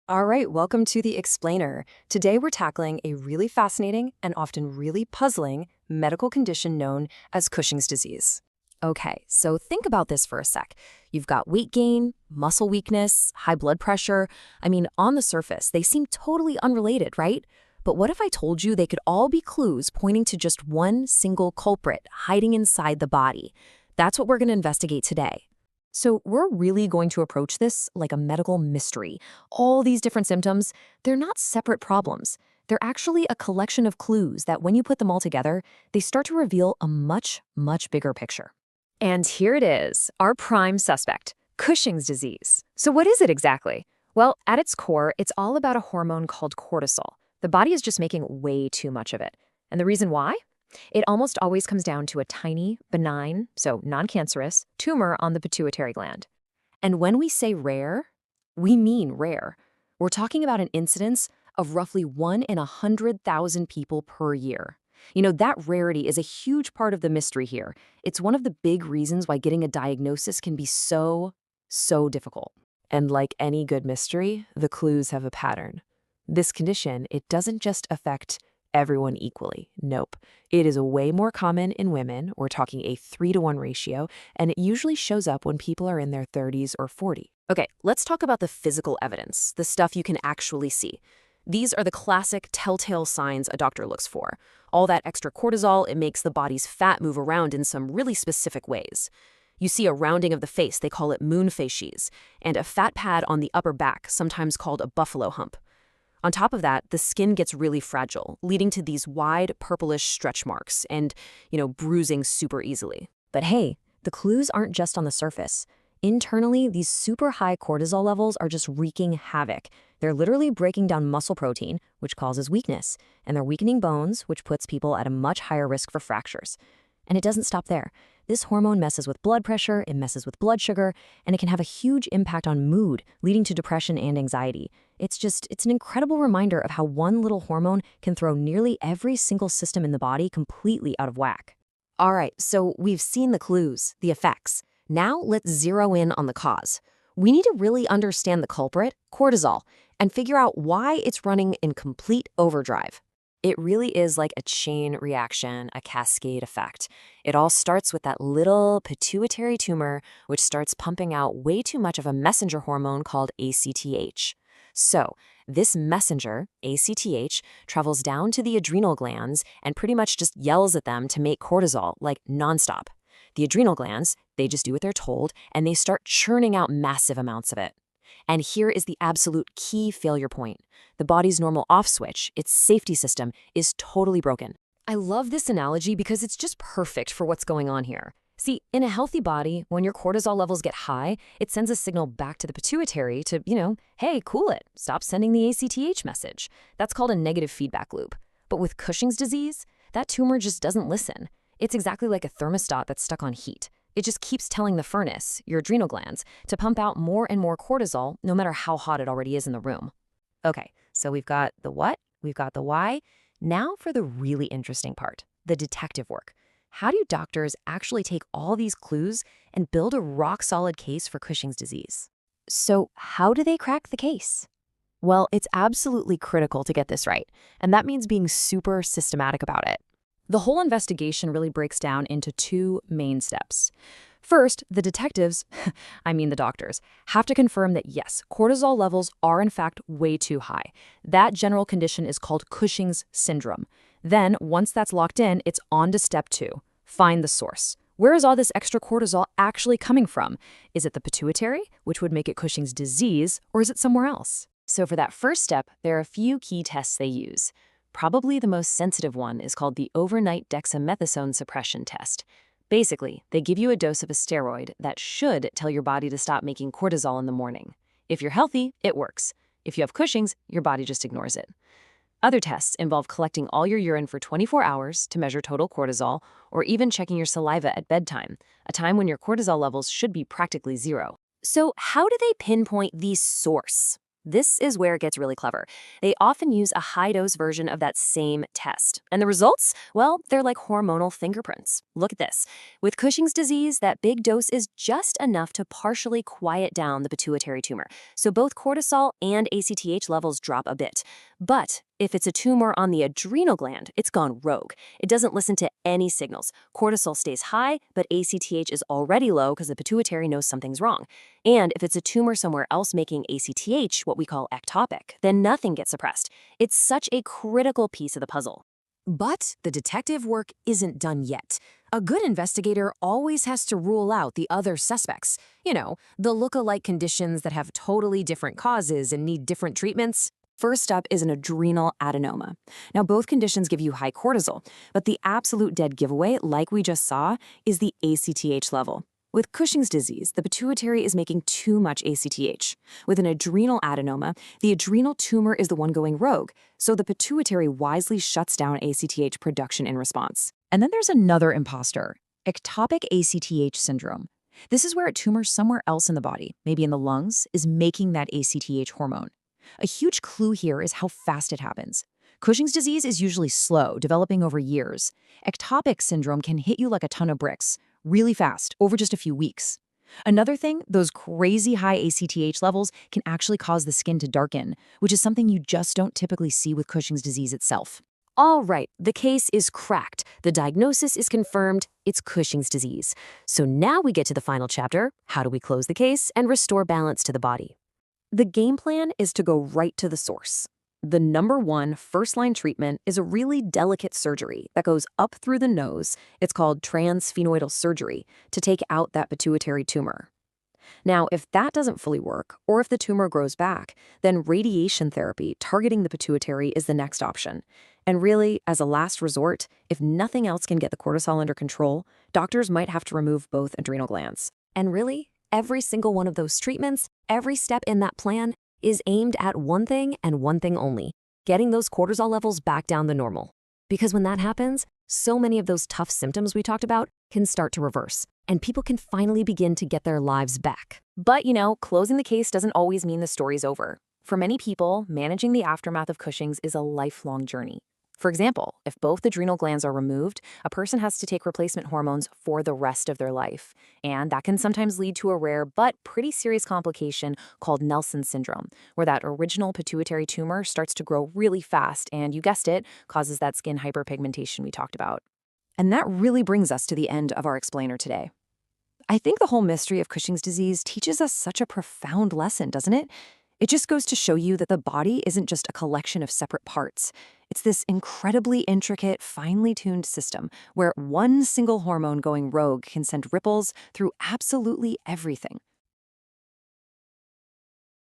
All right, welcome to The Explainer. Today we're tackling a really fascinating and often really puzzling medical condition known as Cushing's disease. Okay, so think about this for a sec. You've got weight gain, muscle weakness, high blood pressure. On the surface, they seem totally unrelated, right? But what if I told you they could all be clues pointing to just one single culprit hiding inside the body? That's what we're going to investigate today. So we're really going to approach this like a medical mystery. All these different symptoms, they're not separate problems. They're actually a collection of clues that when you put them all together, they start to reveal a much, much bigger picture. And here it is, our prime suspect, Cushing's disease. So what is it exactly? Well, at its core, it's all about a hormone called cortisol. The body is just making way too much of it. And the reason why? It almost always comes down to a tiny, benign, so non-cancerous, tumor on the pituitary gland. And when we say rare, we mean rare. We're talking about an incidence of roughly 1 in 100,000 people per year. That rarity is a huge part of the mystery here. It's one of the big reasons why getting a diagnosis can be so difficult. And like any good mystery, the clues have a pattern. This condition, it doesn't just affect everyone equally. Nope. It is way more common in women. We're talking a 3-to-1 ratio, and it usually shows up when people are in their 30s or 40. Okay, let's talk about the physical evidence, the stuff you can actually see. These are the classic telltale signs a doctor looks for. All that extra cortisol, it makes the body's fat move around in some really specific ways. You see a rounding of the face, they call it moon facies, and a fat pad on the upper back, sometimes called a buffalo hump. On top of that, the skin gets really fragile, leading to these wide purplish stretch marks and, bruising super easily. But hey, the clues aren't just on the surface. Internally, these super high cortisol levels are just wreaking havoc. They're literally breaking down muscle protein, which causes weakness, and they're weakening bones, which puts people at a much higher risk for fractures. And it doesn't stop there. This hormone messes with blood pressure, it messes with blood sugar, and it can have a huge impact on mood, leading to depression and anxiety. It's an incredible reminder of how one little hormone can throw nearly every single system in the body completely out of whack. All right, so we've seen the clues, the effects. Now let's zero in on the cause. We need to really understand the culprit, cortisol, and figure out why it's running in complete overdrive. It really is like a chain reaction, a cascade effect. It all starts with that little pituitary tumor, which starts pumping out way too much of a messenger hormone called ACTH. So, this messenger, ACTH, travels down to the adrenal glands and pretty much just yells at them to make cortisol, like nonstop. The adrenal glands, they just do what they're told, and they start churning out massive amounts of it. And here is the absolute key failure point. The body's normal off switch, its safety system, is totally broken. I love this analogy because it's just perfect for what's going on here. See, in a healthy body, when your cortisol levels get high, it sends a signal back to the pituitary to, hey, cool it, stop sending the ACTH message. That's called a negative feedback loop. But with Cushing's disease, that tumor just doesn't listen. It's exactly like a thermostat that's stuck on heat. It just keeps telling the furnace, your adrenal glands, to pump out more and more cortisol no matter how hot it already is in the room. Okay, so we've got the what, we've got the why. Now for the really interesting part, the detective work. How do doctors actually take all these clues and build a rock-solid case for Cushing's disease? So how do they crack the case? Well, it's absolutely critical to get this right, and that means being super systematic about it. The whole investigation really breaks down into 2 main steps. First, the detectives, the doctors, have to confirm that yes, cortisol levels are in fact way too high. That general condition is called Cushing's syndrome. Then, once that's locked in, it's on to step 2. Find the source. Where is all this extra cortisol actually coming from? Is it the pituitary, which would make it Cushing's disease, or is it somewhere else? So for that first step, there are a few key tests they use. Probably the most sensitive one is called the overnight dexamethasone suppression test. Basically, they give you a dose of a steroid that should tell your body to stop making cortisol in the morning. If you're healthy, it works. If you have Cushing's, your body just ignores it. Other tests involve collecting all your urine for 24 hours to measure total cortisol, or even checking your saliva at bedtime, a time when your cortisol levels should be practically zero. So how do they pinpoint the source? This is where it gets really clever. They often use a high-dose version of that same test. And the results? Well, they're like hormonal fingerprints. Look at this. With Cushing's disease, that big dose is just enough to partially quiet down the pituitary tumor. So both cortisol and ACTH levels drop a bit. But if it's a tumor on the adrenal gland, it's gone rogue. It doesn't listen to any signals. Cortisol stays high, but ACTH is already low because the pituitary knows something's wrong. And if it's a tumor somewhere else making ACTH, what we call ectopic, then nothing gets suppressed. It's such a critical piece of the puzzle. But the detective work isn't done yet. A good investigator always has to rule out the other suspects. You know, the look-alike conditions that have totally different causes and need different treatments. First up is an adrenal adenoma. Now, both conditions give you high cortisol, but the absolute dead giveaway, like we just saw, is the ACTH level. With Cushing's disease, the pituitary is making too much ACTH. With an adrenal adenoma, the adrenal tumor is the one going rogue, so the pituitary wisely shuts down ACTH production in response. And then there's another imposter, ectopic ACTH syndrome. This is where a tumor somewhere else in the body, maybe in the lungs, is making that ACTH hormone. A huge clue here is how fast it happens. Cushing's disease is usually slow, developing over years. Ectopic syndrome can hit you like a ton of bricks, really fast, over just a few weeks. Another thing, those crazy high ACTH levels can actually cause the skin to darken, which is something you just don't typically see with Cushing's disease itself. All right, the case is cracked. The diagnosis is confirmed. It's Cushing's disease. So now we get to the final chapter. How do we close the case and restore balance to the body? The game plan is to go right to the source. The number one first-line treatment is a really delicate surgery that goes up through the nose. It's called transsphenoidal surgery to take out that pituitary tumor. Now, if that doesn't fully work, or if the tumor grows back, then radiation therapy targeting the pituitary is the next option. And really, as a last resort, if nothing else can get the cortisol under control, doctors might have to remove both adrenal glands. And really, every single one of those treatments, every step in that plan, is aimed at one thing and one thing only, getting those cortisol levels back down to normal. Because when that happens, so many of those tough symptoms we talked about can start to reverse, and people can finally begin to get their lives back. But, closing the case doesn't always mean the story's over. For many people, managing the aftermath of Cushing's is a lifelong journey. For example, if both adrenal glands are removed, a person has to take replacement hormones for the rest of their life. And that can sometimes lead to a rare but pretty serious complication called Nelson syndrome, where that original pituitary tumor starts to grow really fast and, you guessed it, causes that skin hyperpigmentation we talked about. And that really brings us to the end of our explainer today. I think the whole mystery of Cushing's disease teaches us such a profound lesson, doesn't it? It just goes to show you that the body isn't just a collection of separate parts. It's this incredibly intricate, finely tuned system where one single hormone going rogue can send ripples through absolutely everything.